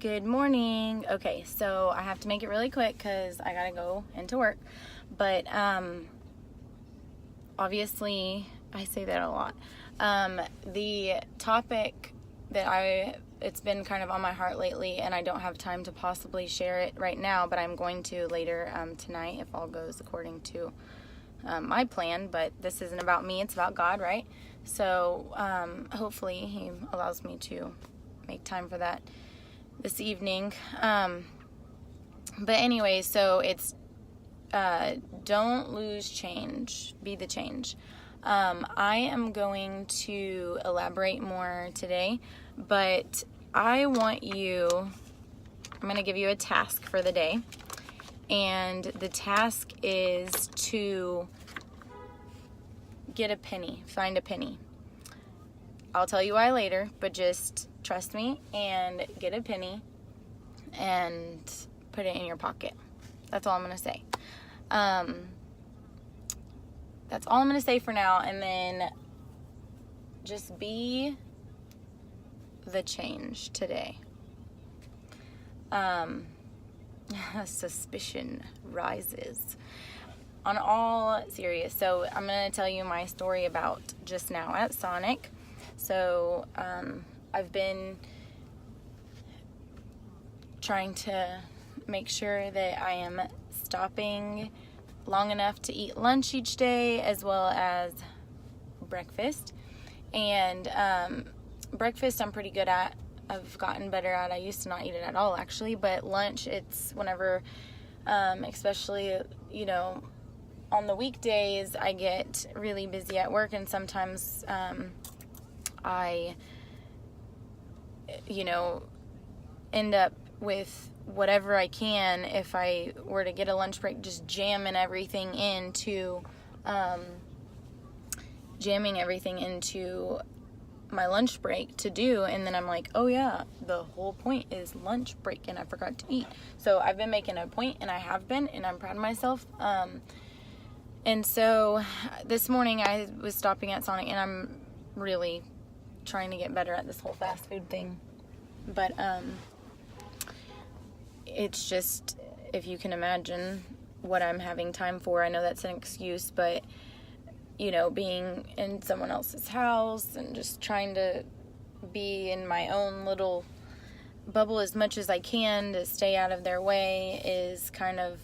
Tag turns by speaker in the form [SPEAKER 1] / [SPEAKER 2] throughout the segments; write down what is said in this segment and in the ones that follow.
[SPEAKER 1] Good morning. Okay, so I have to make it really quick because I gotta go into work. But obviously, I say that a lot. The topic that it's been kind of on my heart lately, and I don't have time to possibly share it right now, but I'm going to later tonight if all goes according to my plan. But this isn't about me, it's about God, right? So hopefully He allows me to make time for that this evening. But anyway, so it's don't lose change, be the change. I am going to elaborate more today, but I'm going to give you a task for the day, and the task is to get a penny, find a penny. I'll tell you why later, but just trust me and get a penny and put it in your pocket. That's all I'm going to say. That's all I'm going to say for now, and then just be the change today. Suspicion rises. On all serious, so I'm going to tell you my story about just now at Sonic. So I've been trying to make sure that I am stopping long enough to eat lunch each day as well as breakfast. And breakfast I'm pretty good at. I've gotten better at. I used to not eat it at all, actually, but lunch, it's whenever, especially, on the weekdays, I get really busy at work, and sometimes I end up with whatever I can. If I were to get a lunch break, just jamming everything into my lunch break to do, and then I'm like, oh yeah, the whole point is lunch break and I forgot to eat. So I've been making a point, and I have been, and I'm proud of myself. And so this morning I was stopping at Sonic, and I'm really trying to get better at this whole fast food thing. But it's just, if you can imagine what I'm having time for, I know that's an excuse, but being in someone else's house and just trying to be in my own little bubble as much as I can to stay out of their way is kind of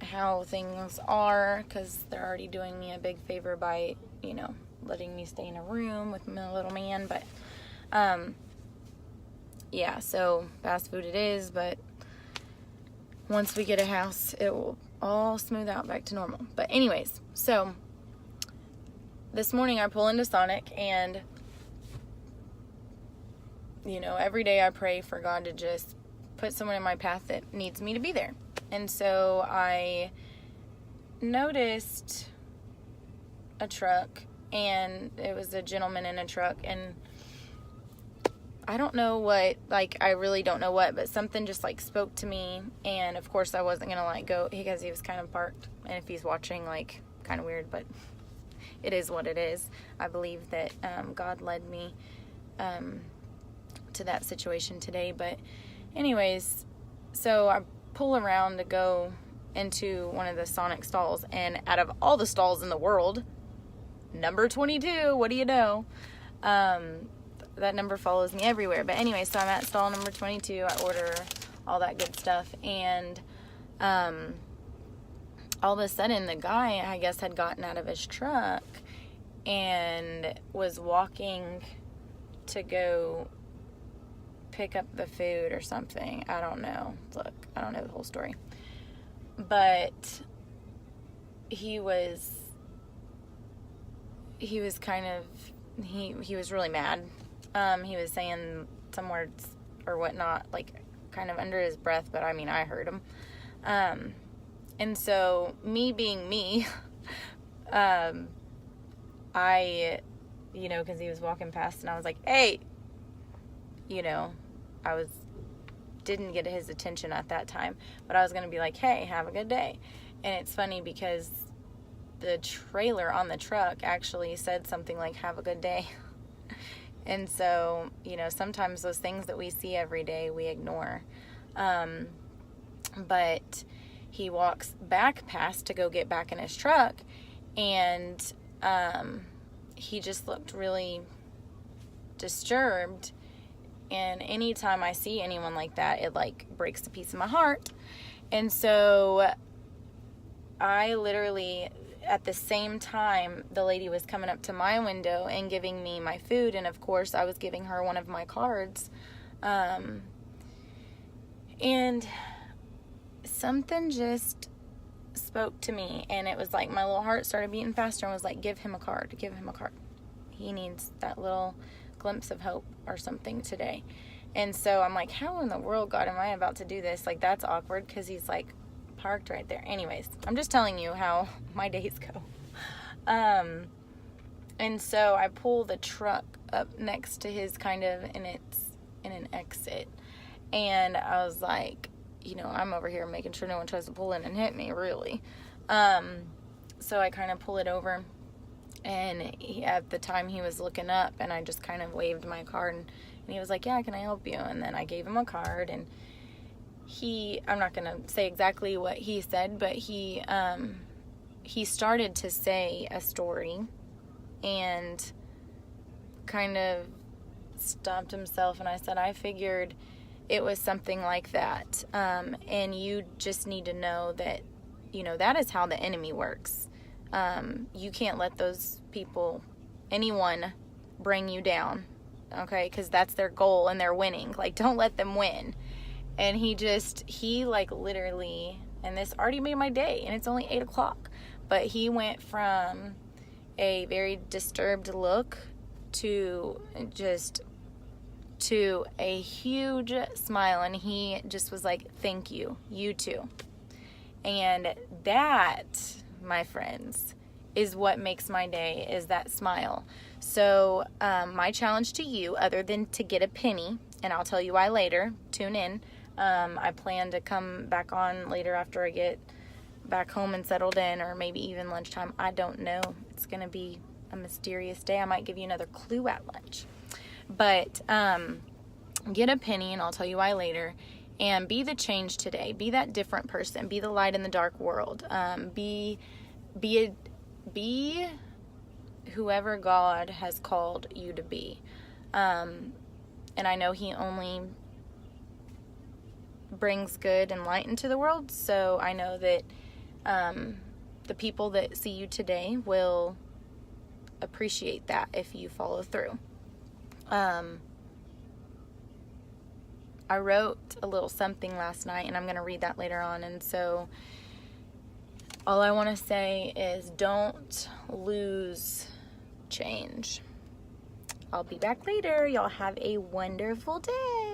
[SPEAKER 1] how things are, because they're already doing me a big favor by, letting me stay in a room with my little man. But yeah, so fast food it is, but once we get a house, it will all smooth out back to normal. But anyways, so this morning I pull into Sonic, and every day I pray for God to just put someone in my path that needs me to be there. And so I noticed a truck, and it was a gentleman in a truck, and I don't know what, I really don't know what, but something just spoke to me. And of course I wasn't gonna go because he was kind of parked, and if he's watching, kind of weird, but it is what it is. I believe that God led me to that situation today. But anyways, so I pull around to go into one of the Sonic stalls, and out of all the stalls in the world, number 22, what do you know? That number follows me everywhere. But anyway, so I'm at stall number 22. I order all that good stuff, and all of a sudden the guy, I guess, had gotten out of his truck and was walking to go pick up the food or something. I don't know. Look, I don't know the whole story. But he was kind of, he was really mad. He was saying some words or whatnot, kind of under his breath, but I heard him. And so, me being me, I, because he was walking past, and I was like, hey, didn't get his attention at that time, but I was going to be like, hey, have a good day. And it's funny because the trailer on the truck actually said something like, have a good day. And so, you know, sometimes those things that we see every day, we ignore. But he walks back past to go get back in his truck, and he just looked really disturbed. And anytime I see anyone like that, it like breaks a piece of my heart. And so I literally, at the same time, the lady was coming up to my window and giving me my food, and of course I was giving her one of my cards. And something just spoke to me, and it was like my little heart started beating faster and was like, give him a card, give him a card. He needs that little glimpse of hope or something today. And so I'm like, how in the world, God, am I about to do this? Like, that's awkward, because he's like parked right there. Anyways, I'm just telling you how my days go. And so I pull the truck up next to his, kind of, and it's in an exit. And I was like, you know, I'm over here making sure no one tries to pull in and hit me, really. So I kind of pull it over, and at the time he was looking up, and I just kind of waved my card, and he was like, yeah, can I help you? And then I gave him a card, and I'm not going to say exactly what he said, but he started to say a story and kind of stopped himself, and I said, I figured it was something like that. And you just need to know that, you know, that is how the enemy works. You can't let those people, anyone, bring you down, okay? Because that's their goal, and they're winning. Like, don't let them win. And he like literally, and this already made my day, and it's only 8 o'clock, but he went from a very disturbed look to a huge smile, and he just was like, thank you, you too. And that, my friends, is what makes my day, is that smile. So my challenge to you, other than to get a penny, and I'll tell you why later, tune in. I plan to come back on later after I get back home and settled in, or maybe even lunchtime. I don't know. It's going to be a mysterious day. I might give you another clue at lunch. But get a penny, and I'll tell you why later. And be the change today. Be that different person. Be the light in the dark world. Be whoever God has called you to be. And I know He only brings good and light into the world, so I know that the people that see you today will appreciate that if you follow through. I wrote a little something last night, and I'm going to read that later on. And so all I want to say is, don't lose change. I'll be back later. Y'all have a wonderful day.